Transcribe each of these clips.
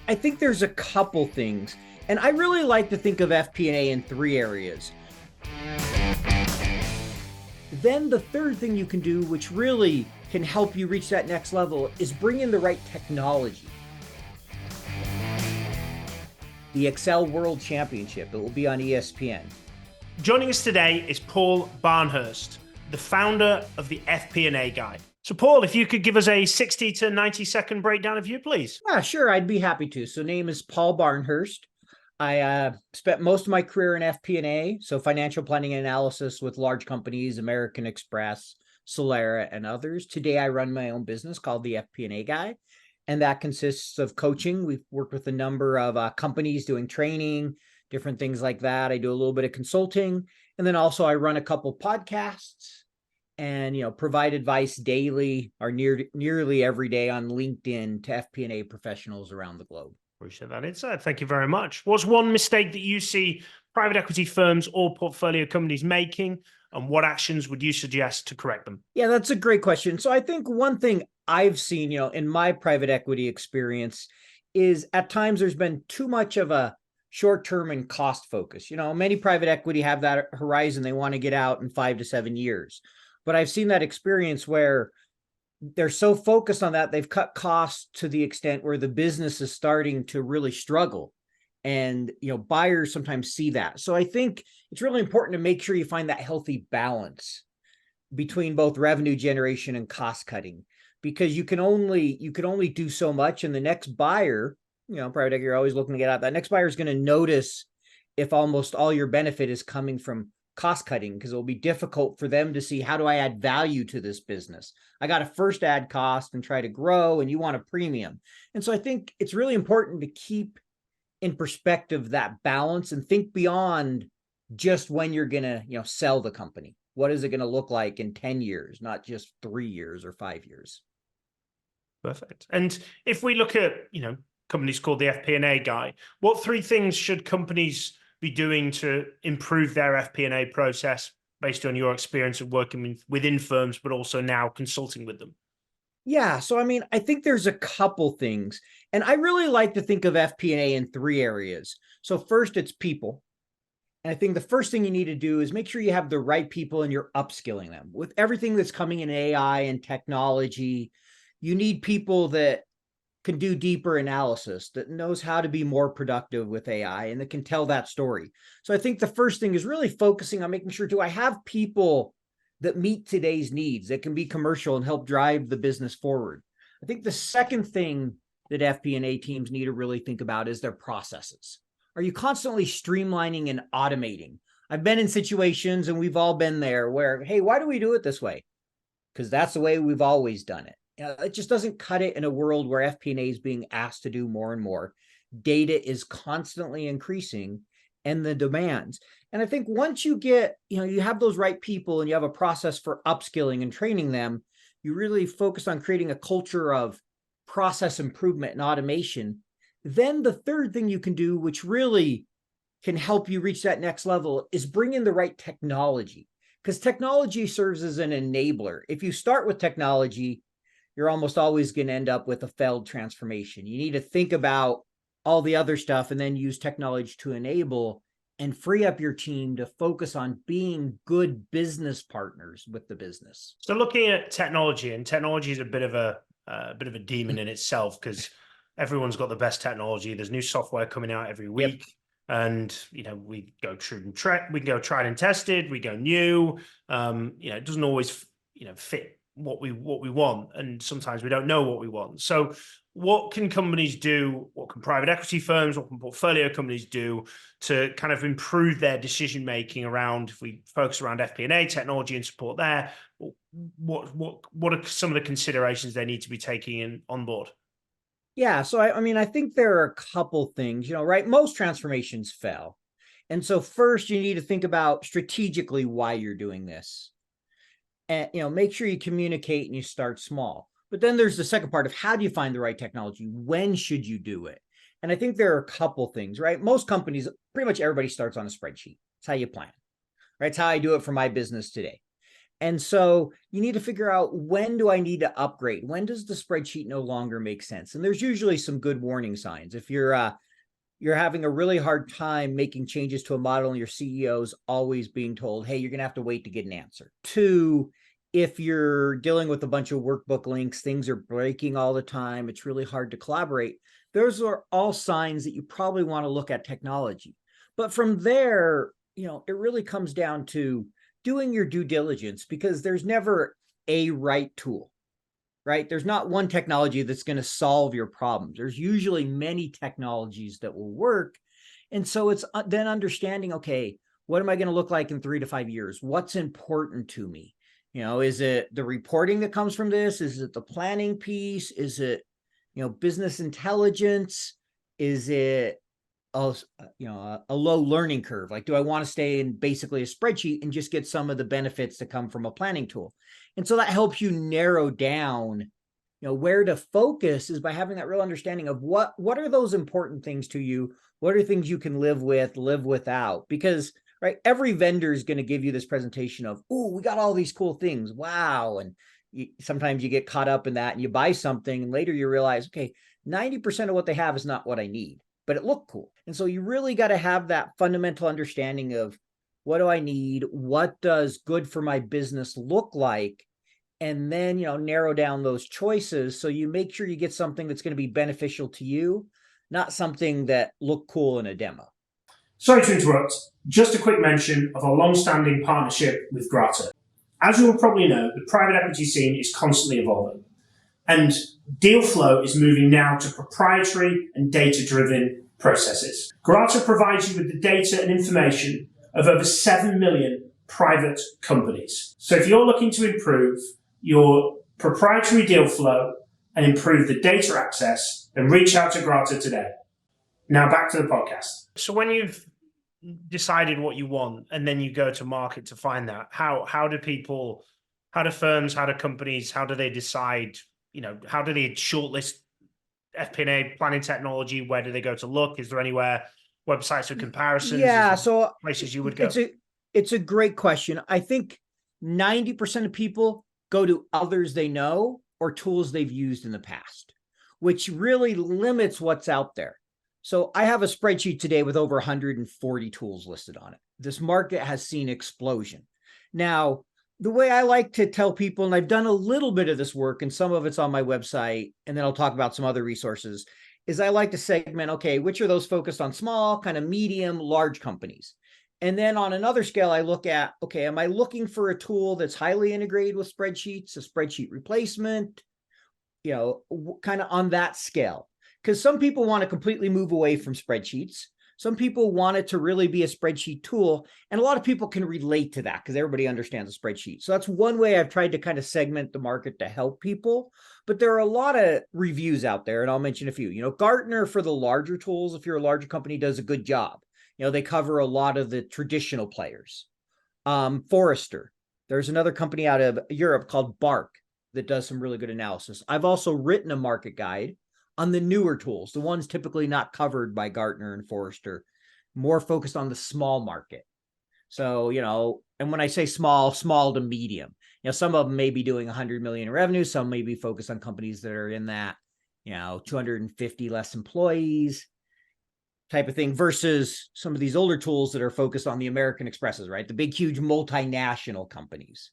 I think there's a couple things, and I really like to think of FP&A in three areas. Then the third thing you can do, which really can help you reach that next level, is bring in the right technology. The Excel World Championship, it will be on ESPN. Joining us today is Paul Barnhurst, the founder of the FP&A Guide. So Paul, if you could give us a 60 to 90-second breakdown of you, please. Yeah, sure, I'd be happy to. So name is Paul Barnhurst. I spent most of my career in FP&A, so financial planning and analysis with large companies, American Express, Solera, and others. Today, I run my own business called the FP&A Guy, and that consists of coaching. We've worked with a number of companies doing training, different things like that. I do a little bit of consulting, and then also I run a couple podcasts and provide advice daily or nearly every day on LinkedIn to FP&A professionals around the globe. Appreciate that insight. Thank you very much. What's one mistake that you see private equity firms or portfolio companies making, and what actions would you suggest to correct them? Yeah, that's a great question. So I think one thing I've seen, in my private equity experience is at times there's been too much of a short-term and cost focus. Many private equity have that horizon. They want to get out in 5 to 7 years. But I've seen that experience where they're so focused on that, they've cut costs to the extent where the business is starting to really struggle. And, buyers sometimes see that. So I think it's really important to make sure you find that healthy balance between both revenue generation and cost cutting, because you can only do so much. And the next buyer, private equity, you're always looking to get out. That next buyer is going to notice if almost all your benefit is coming from cost cutting, because it'll be difficult for them to see, how do I add value to this business? I got to first add cost and try to grow, and you want a premium. And so I think it's really important to keep in perspective that balance and think beyond just when you're going to, sell the company. What is it going to look like in 10 years, not just 3 years or 5 years? Perfect. And if we look at, companies called the FP&A Guy, what three things should companies be doing to improve their FP&A process based on your experience of working within firms, but also now consulting with them? Yeah, so I think there's a couple things, and I really like to think of FP&A in three areas. So first, it's people. And I think the first thing you need to do is make sure you have the right people and you're upskilling them. With everything that's coming in AI and technology, you need people that can do deeper analysis, that knows how to be more productive with AI, and that can tell that story. So I think the first thing is really focusing on making sure, do I have people that meet today's needs, that can be commercial and help drive the business forward? I think the second thing that FP&A teams need to really think about is their processes. Are you constantly streamlining and automating? I've been in situations, and we've all been there, where, hey, why do we do it this way? Because that's the way we've always done it. It just doesn't cut it in a world where FP&A is being asked to do more and more. Data is constantly increasing, and the demands. And I think once you get, you have those right people and you have a process for upskilling and training them, you really focus on creating a culture of process improvement and automation. Then the third thing you can do, which really can help you reach that next level, is bring in the right technology, because technology serves as an enabler. If you start with technology, you're almost always going to end up with a failed transformation. You need to think about all the other stuff and then use technology to enable and free up your team to focus on being good business partners with the business. So looking at technology, and technology is a bit of a demon in itself, because everyone's got the best technology. There's new software coming out every week. Yep. And we go we go tried and tested, we go new. It doesn't always fit what we want, and sometimes we don't know what we want. So what can companies do, what can private equity firms, what can portfolio companies do to kind of improve their decision making around, if we focus around FP&A technology and support there, what are some of the considerations they need to be taking on board? Yeah, so I think there are a couple things, right? Most transformations fail. And so first, you need to think about strategically why you're doing this. And, make sure you communicate and you start small. But then there's the second part of, how do you find the right technology? When should you do it? And I think there are a couple things, right? Most companies, pretty much everybody starts on a spreadsheet. It's how you plan, right? It's how I do it for my business today. And so you need to figure out, when do I need to upgrade? When does the spreadsheet no longer make sense? And there's usually some good warning signs. If you're having a really hard time making changes to a model and your CEO's always being told, hey, you're going to have to wait to get an answer. Two, if you're dealing with a bunch of workbook links, things are breaking all the time, it's really hard to collaborate. Those are all signs that you probably want to look at technology. But from there, it really comes down to doing your due diligence, because there's never a right tool, right? There's not one technology that's going to solve your problems. There's usually many technologies that will work. And so it's then understanding, okay, what am I going to look like in 3 to 5 years? What's important to me? Is it the reporting that comes from this? Is it the planning piece? Is it, business intelligence? Is it a low learning curve? Like, do I want to stay in basically a spreadsheet and just get some of the benefits that come from a planning tool? And so that helps you narrow down, where to focus, is by having that real understanding of what are those important things to you? What are things you can live with, live without? Because, right, every vendor is going to give you this presentation of, oh, we got all these cool things. Wow. And sometimes you get caught up in that and you buy something and later you realize, okay, 90% of what they have is not what I need, but it looked cool. And so you really got to have that fundamental understanding of, what do I need? What does good for my business look like? And then, narrow down those choices so you make sure you get something that's going to be beneficial to you, not something that looked cool in a demo. Sorry to interrupt, just a quick mention of our long-standing partnership with Grata. As you will probably know, the private equity scene is constantly evolving, and deal flow is moving now to proprietary and data-driven processes. Grata provides you with the data and information of over 7 million private companies. So if you're looking to improve your proprietary deal flow and improve the data access, then reach out to Grata today. Now back to the podcast. So when you've decided what you want and then you go to market to find that, how do firms, how do companies, how do they decide, how do they shortlist FP&A planning technology? Where do they go to look? Is there anywhere, websites of comparisons? Yeah, so places you would go? It's a great question. I think 90% of people go to others they know or tools they've used in the past, which really limits what's out there. So I have a spreadsheet today with over 140 tools listed on it. This market has seen explosion. Now, the way I like to tell people, and I've done a little bit of this work and some of it's on my website, and then I'll talk about some other resources, is I like to segment, okay, which are those focused on small, kind of medium, large companies? And then on another scale, I look at, okay, am I looking for a tool that's highly integrated with spreadsheets, a spreadsheet replacement, kind of on that scale? Because some people want to completely move away from spreadsheets. Some people want it to really be a spreadsheet tool. And a lot of people can relate to that because everybody understands a spreadsheet. So that's one way I've tried to kind of segment the market to help people. But there are a lot of reviews out there, and I'll mention a few. Gartner, for the larger tools, if you're a larger company, does a good job. They cover a lot of the traditional players. Forrester, there's another company out of Europe called Bark that does some really good analysis. I've also written a market guide on the newer tools, the ones typically not covered by Gartner and Forrester, more focused on the small market. So, and when I say small to medium, some of them may be doing 100 million in revenue. Some may be focused on companies that are in that, 250 less employees type of thing, versus some of these older tools that are focused on the American Expresses, right? The big, huge multinational companies.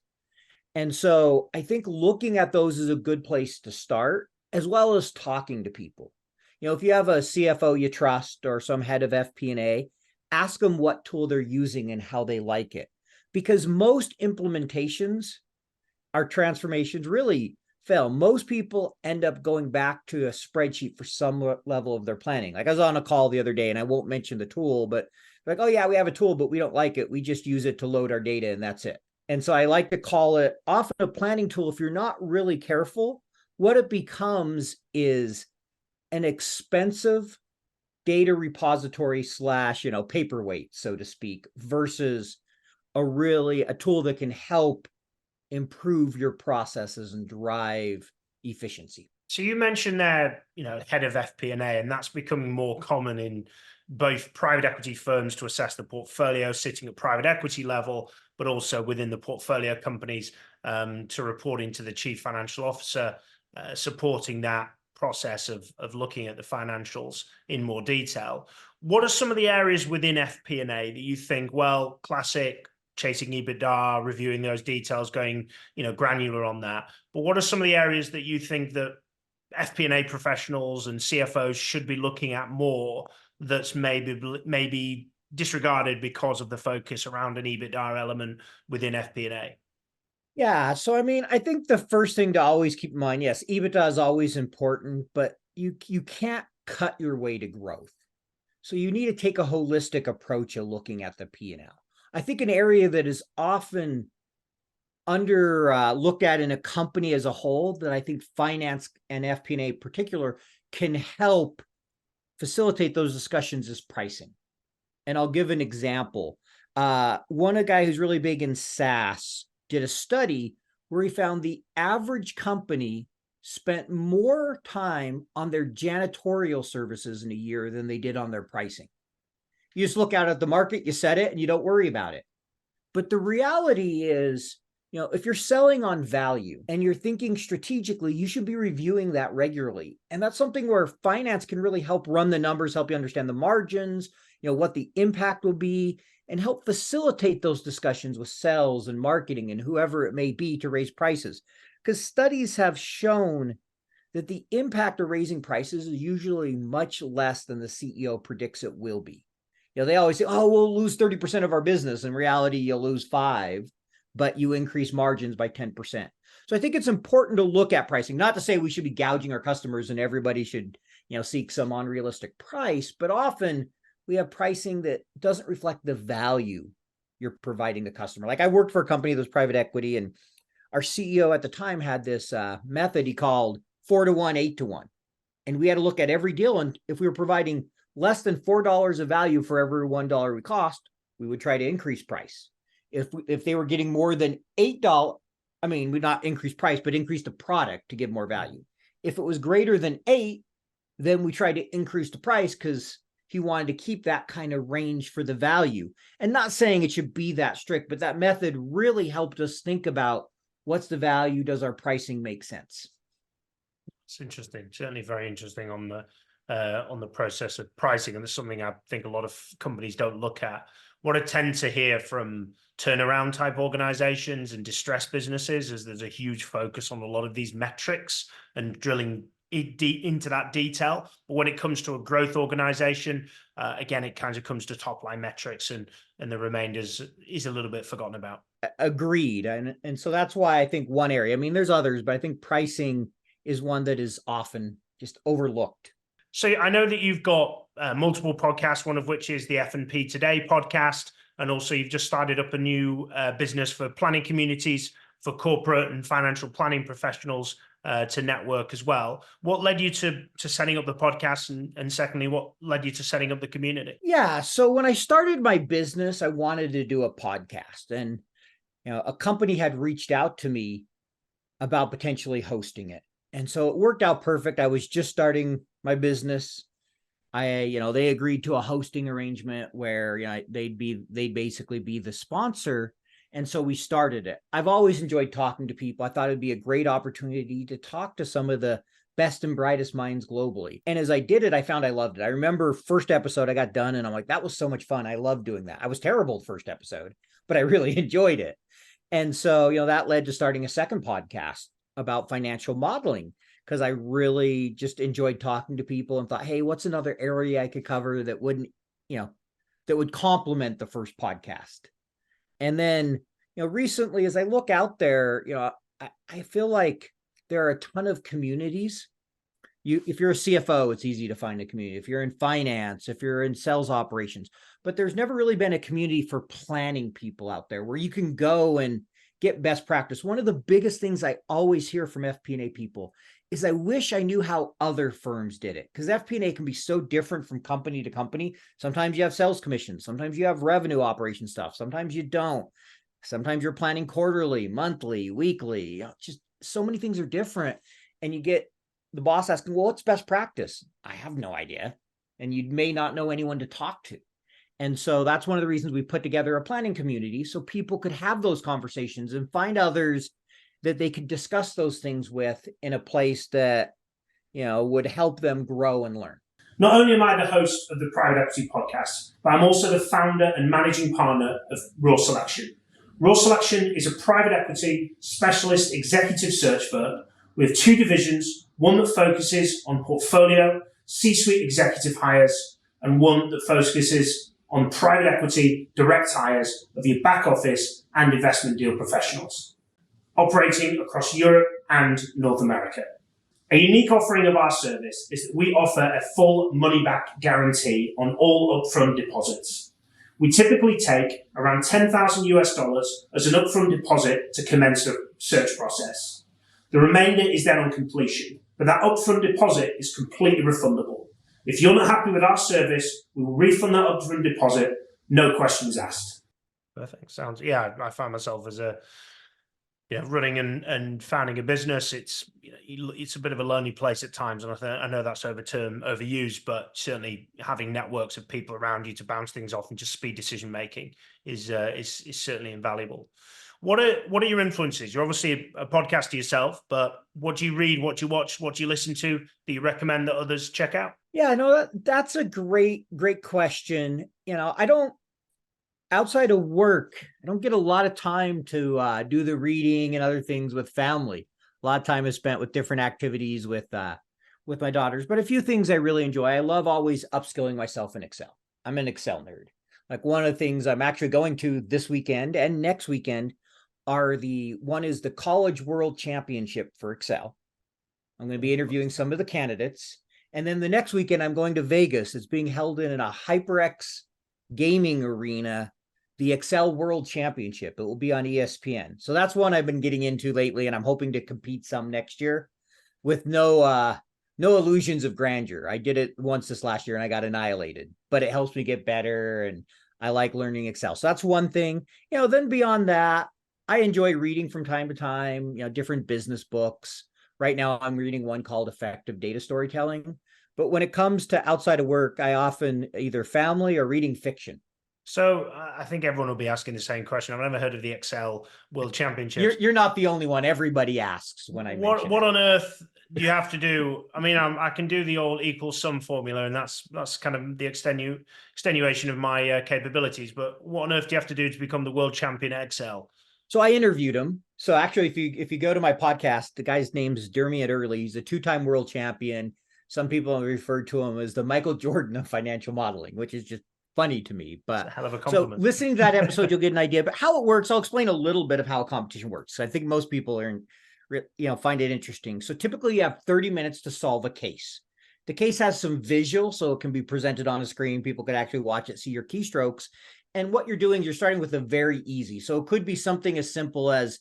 And so I think looking at those is a good place to start, as well as talking to people. If you have a CFO you trust or some head of FP&A, ask them what tool they're using and how they like it. Because most implementations, our transformations really fail. Most people end up going back to a spreadsheet for some level of their planning. Like, I was on a call the other day, and I won't mention the tool, but like, oh yeah, we have a tool, but we don't like it. We just use it to load our data and that's it. And so I like to call it often a planning tool. If you're not really careful, what it becomes is an expensive data repository / paperweight, so to speak, versus a tool that can help improve your processes and drive efficiency. So you mentioned there, head of FP&A, and that's becoming more common in both private equity firms to assess the portfolio sitting at private equity level, but also within the portfolio companies to reporting to the chief financial officer, supporting that process of looking at the financials in more detail. What are some of the areas within FP&A that you think, well, classic chasing EBITDA, reviewing those details, going, granular on that. But what are some of the areas that you think that FP&A professionals and CFOs should be looking at more that's maybe disregarded because of the focus around an EBITDA element within FP&A? Yeah. So, I mean, I think the first thing to always keep in mind, yes, EBITDA is always important, but you can't cut your way to growth. So you need to take a holistic approach of looking at the P&L. I think an area that is often looked at in a company as a whole that I think finance and FP&A in particular can help facilitate those discussions is pricing. And I'll give an example. A guy who's really big in SaaS did a study where he found the average company spent more time on their janitorial services in a year than they did on their pricing. You just look out at the market, you set it, and you don't worry about it. But the reality is, if you're selling on value and you're thinking strategically, you should be reviewing that regularly. And that's something where finance can really help run the numbers, help you understand the margins, what the impact will be, and help facilitate those discussions with sales and marketing and whoever it may be to raise prices. Because studies have shown that the impact of raising prices is usually much less than the CEO predicts it will be. They always say, oh, we'll lose 30% of our business. In reality, you'll lose 5%, but you increase margins by 10%. So I think it's important to look at pricing, not to say we should be gouging our customers and everybody should, seek some unrealistic price, but often we have pricing that doesn't reflect the value you're providing the customer. Like I worked for a company that was private equity, and our CEO at the time had this method he called 4-to-1, 8-to-1. And we had to look at every deal. And if we were providing less than $4 of value for every $1 we cost, we would try to increase price. If they were getting more than $8, we'd not increase price, but increase the product to give more value. If it was greater than 8, then we tried to increase the price because he wanted to keep that kind of range for the value. And not saying it should be that strict, but that method really helped us think about what's the value, does our pricing make sense? It's interesting, certainly very interesting on the process of pricing, and it's something I think a lot of companies don't look at. What I tend to hear from turnaround type organizations and distressed businesses is there's a huge focus on a lot of these metrics and drilling into that detail. But when it comes to a growth organization, again, it kind of comes to top line metrics, and the remainder is a little bit forgotten about. Agreed. And so that's why I think one area, there's others, but I think pricing is one that is often just overlooked. So I know that you've got multiple podcasts, one of which is the F&P Today podcast. And also you've just started up a new business for planning communities for corporate and financial planning professionals to network as well. What led you to setting up the podcast? And secondly, what led you to setting up the community? Yeah. So when I started my business, I wanted to do a podcast, and a company had reached out to me about potentially hosting it. And so it worked out perfect. I was just starting my business. They agreed to a hosting arrangement where, they'd basically be the sponsor. And so we started it. I've always enjoyed talking to people. I thought it'd be a great opportunity to talk to some of the best and brightest minds globally. And as I did it, I found I loved it. I remember first episode I got done and I'm like, that was so much fun. I love doing that. I was terrible the first episode, but I really enjoyed it. And so, that led to starting a second podcast about financial modeling, because I really just enjoyed talking to people and thought, hey, what's another area I could cover that wouldn't, that would complement the first podcast? And then, recently, as I look out there, I feel like there are a ton of communities. If you're a CFO, it's easy to find a community. If you're in finance, if you're in sales operations, but there's never really been a community for planning people out there where you can go and get best practice. One of the biggest things I always hear from FP&A people is I wish I knew how other firms did it, because FP&A can be so different from company to company. Sometimes you have sales commissions. Sometimes you have revenue operation stuff. Sometimes you don't. Sometimes you're planning quarterly, monthly, weekly. Just so many things are different. and you get the boss asking, well, what's best practice? I have no idea. And you may not know anyone to talk to. And so that's one of the reasons we put together a planning community, so people could have those conversations and find others that they could discuss those things with in a place that, would help them grow and learn. Not only am I the host of the Private Equity Podcast, but I'm also the founder and managing partner of Raw Selection. Raw Selection is a private equity specialist executive search firm with two divisions, one that focuses on portfolio, C-suite executive hires, and one that focuses on private equity direct hires of your back office and investment deal professionals, operating across Europe and North America. A unique offering of our service is that we offer a full money-back guarantee on all upfront deposits. We typically take around $10,000 US as an upfront deposit to commence the search process. The remainder is then on completion, but that upfront deposit is completely refundable. If you're not happy with our service, we will refund that upfront deposit, no questions asked. Perfect. I find myself as running and founding a business. It's a bit of a lonely place at times, and I know that's overused, but certainly having networks of people around you to bounce things off and just speed decision making is certainly invaluable. What are your influences? You're obviously a podcaster yourself, but what do you read? What do you watch? What do you listen to? Do you recommend that others check out? Yeah, no, that's a great question. Outside of work, I don't get a lot of time to do the reading and other things with family. A lot of time is spent with different activities with my daughters, but a few things I really enjoy. I love always upskilling myself in Excel. I'm an Excel nerd. Like, one of the things I'm actually going to this weekend and next weekend one is the College World Championship for Excel. I'm going to be interviewing some of the candidates. And then the next weekend, I'm going to Vegas. It's being held in a HyperX gaming arena, the Excel World Championship. It will be on ESPN. So that's one I've been getting into lately, and I'm hoping to compete some next year with no illusions of grandeur. I did it once this last year and I got annihilated, but it helps me get better, and I like learning Excel. So that's one thing. Then beyond that, I enjoy reading from time to time, different business books. Right now, I'm reading one called Effective Data Storytelling. But when it comes to outside of work, I often either family or reading fiction. So I think everyone will be asking the same question. I've never heard of the Excel World Championships. You're not the only one. Everybody asks when I mention what on earth do you have to do? I mean, I can do the all equal sum formula, and that's kind of the extenuation of my capabilities. But what on earth do you have to do to become the world champion at Excel? So I interviewed him. So actually, if you go to my podcast, the guy's name is Dermot Earley. He's a 2-time world champion. Some people have referred to him as the Michael Jordan of financial modeling, which is just funny to me. But it's a hell of a compliment. So listening to that episode, you'll get an idea. But how it works, I'll explain a little bit of how a competition works. I think most people find it interesting. So typically, you have 30 minutes to solve a case. The case has some visual, so it can be presented on a screen. People could actually watch it, see your keystrokes. And what you're doing, you're starting with a very easy. So it could be something as simple as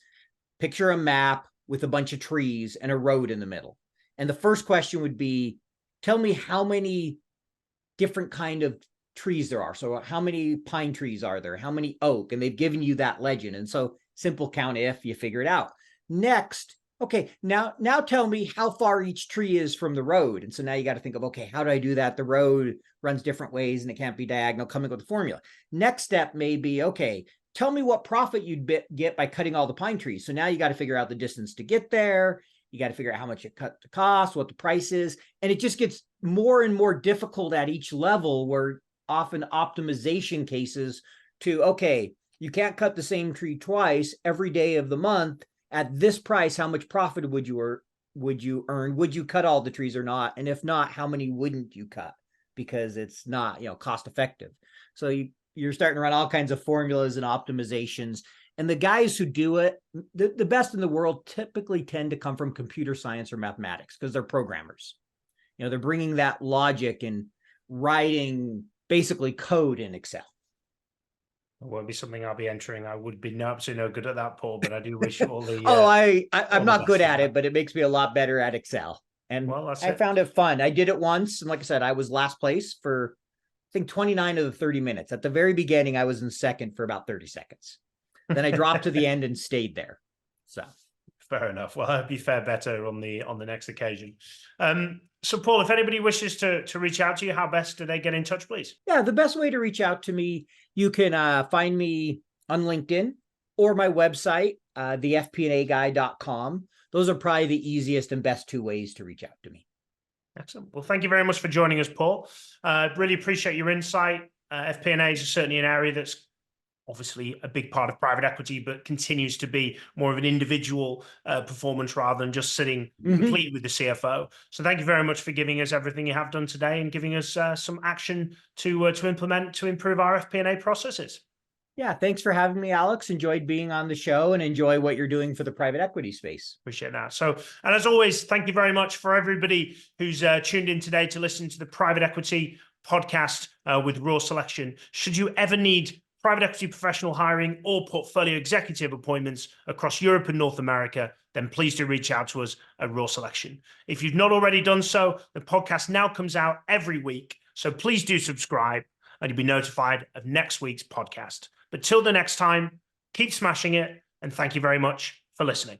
picture a map with a bunch of trees and a road in the middle. And the first question would be, tell me how many different kind of trees there are. So how many pine trees are there? How many oak? And they've given you that legend. And so simple count if you figure it out. Next, okay, now tell me how far each tree is from the road. And so now you got to think of, okay, how do I do that? The road runs different ways and it can't be diagonal, coming with a formula. Next step may be, okay, tell me what profit you'd get by cutting all the pine trees. So now you got to figure out the distance to get there. You got to figure out how much it cut the cost, what the price is. And it just gets more and more difficult at each level, where often optimization cases to, okay, you can't cut the same tree twice every day of the month. At this price, how much profit would you earn? Would you cut all the trees or not? And if not, how many wouldn't you cut? Because it's not, cost effective. So you're starting to run all kinds of formulas and optimizations. And the guys who do it, the best in the world, typically tend to come from computer science or mathematics, because they're programmers. They're bringing that logic and writing basically code in Excel. It won't be something I'll be entering. I would be absolutely no good at that, Paul, but I do wish you all the... I'm not good at it, but it makes me a lot better at Excel. And I found it fun. I did it once. And like I said, I was last place for, I think, 29 of the 30 minutes. At the very beginning, I was in second for about 30 seconds. Then I dropped to the end and stayed there. So Fair enough. Well, I hope you fare better on the next occasion. So, Paul, if anybody wishes to reach out to you, how best do they get in touch, please? Yeah, the best way to reach out to me, you can find me on LinkedIn or my website, thefpnaguy.com. Those are probably the easiest and best two ways to reach out to me. Excellent. Well, thank you very much for joining us, Paul. Really appreciate your insight. FP&A is certainly an area that's obviously a big part of private equity, but continues to be more of an individual performance rather than just sitting complete with the CFO. So thank you very much for giving us everything you have done today and giving us some action to implement to improve our FP&A processes. Yeah, thanks for having me, Alex. Enjoyed being on the show and enjoy what you're doing for the private equity space. Appreciate that. So, and as always, thank you very much for everybody who's tuned in today to listen to the private equity podcast with Raw Selection. Should you ever need private equity professional hiring or portfolio executive appointments across Europe and North America, then please do reach out to us at Raw Selection. If you've not already done so, the podcast now comes out every week. So please do subscribe and you'll be notified of next week's podcast. But till the next time, keep smashing it. And thank you very much for listening.